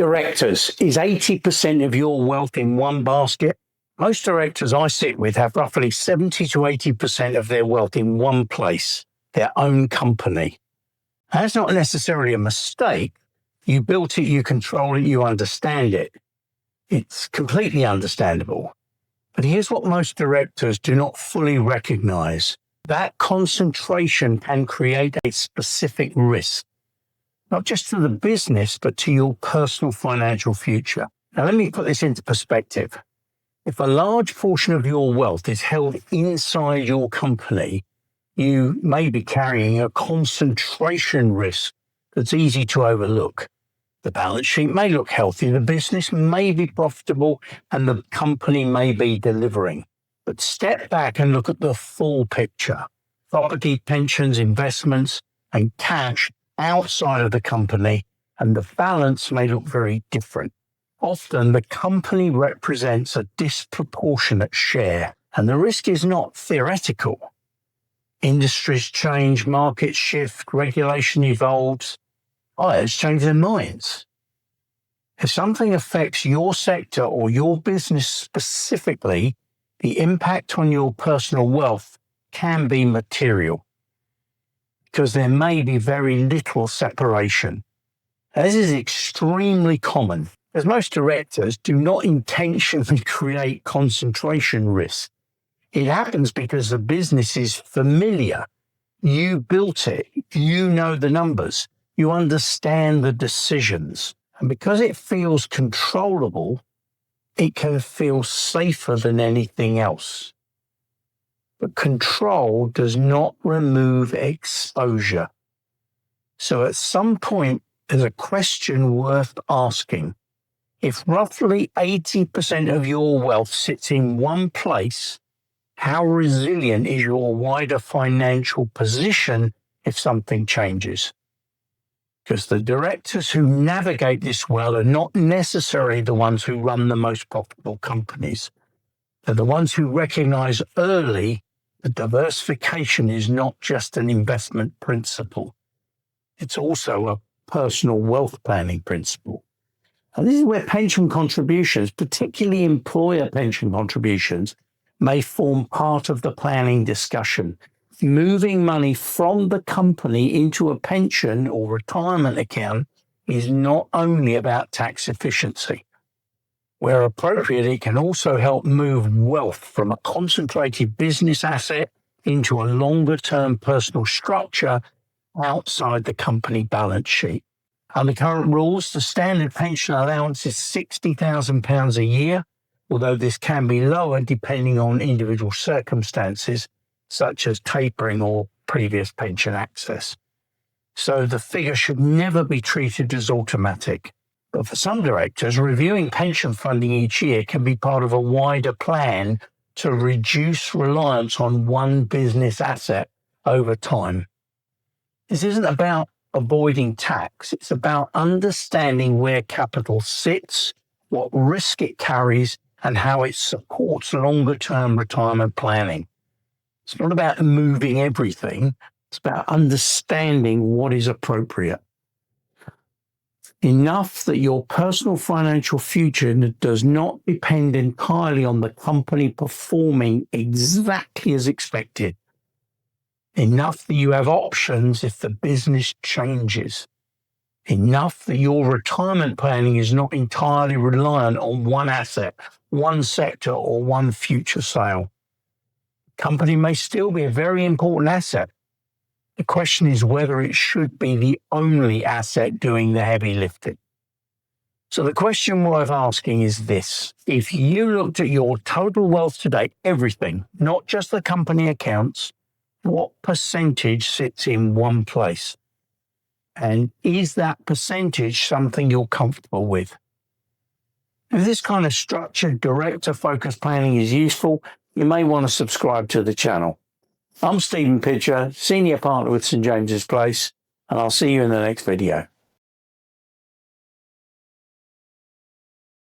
Directors, is 80% of your wealth in one basket? Most directors I sit with have roughly 70 to 80% of their wealth in one place, their own company. That's not necessarily a mistake. You built it, you control it, you understand it. It's completely understandable. But here's what most directors do not fully recognize. That concentration can create a specific risk, not just to the business, but to your personal financial future. Now, let me put this into perspective. If a large portion of your wealth is held inside your company, you may be carrying a concentration risk that's easy to overlook. The balance sheet may look healthy, the business may be profitable, and the company may be delivering. But step back and look at the full picture. Property, pensions, investments, and cash outside of the company, and the balance may look very different. Often the company represents a disproportionate share, and the risk is not theoretical. Industries change, markets shift, regulation evolves, buyers change their minds. If something affects your sector or your business specifically, the impact on your personal wealth can be material, because there may be very little separation. Now, this is extremely common, as most directors do not intentionally create concentration risk. It happens because the business is familiar. You built it. You know the numbers. You understand the decisions. And because it feels controllable, it can feel safer than anything else. But control does not remove exposure. So at some point, there's a question worth asking. If roughly 80% of your wealth sits in one place, how resilient is your wider financial position if something changes? Because the directors who navigate this well are not necessarily the ones who run the most profitable companies. They're the ones who recognize early that diversification is not just an investment principle. It's also a personal wealth planning principle. And this is where pension contributions, particularly employer pension contributions, may form part of the planning discussion. Moving money from the company into a pension or retirement account is not only about tax efficiency. Where appropriate, it can also help move wealth from a concentrated business asset into a longer-term personal structure outside the company balance sheet. Under current rules, the standard pension allowance is £60,000 a year, although this can be lower depending on individual circumstances, such as tapering or previous pension access. So the figure should never be treated as automatic. But for some directors, reviewing pension funding each year can be part of a wider plan to reduce reliance on one business asset over time. This isn't about avoiding tax. It's about understanding where capital sits, what risk it carries, and how it supports longer-term retirement planning. It's not about moving everything. It's about understanding what is appropriate. Enough that your personal financial future does not depend entirely on the company performing exactly as expected. Enough that you have options if the business changes. Enough that your retirement planning is not entirely reliant on one asset, one sector, or one future sale. Company may still be a very important asset. The question is whether it should be the only asset doing the heavy lifting. So the question worth asking is this. If you looked at your total wealth today, everything, not just the company accounts, what percentage sits in one place? And is that percentage something you're comfortable with? If this kind of structured director-focused planning is useful, you may want to subscribe to the channel. I'm Stephen Pitcher, Senior Partner with St James's Place, and I'll see you in the next video.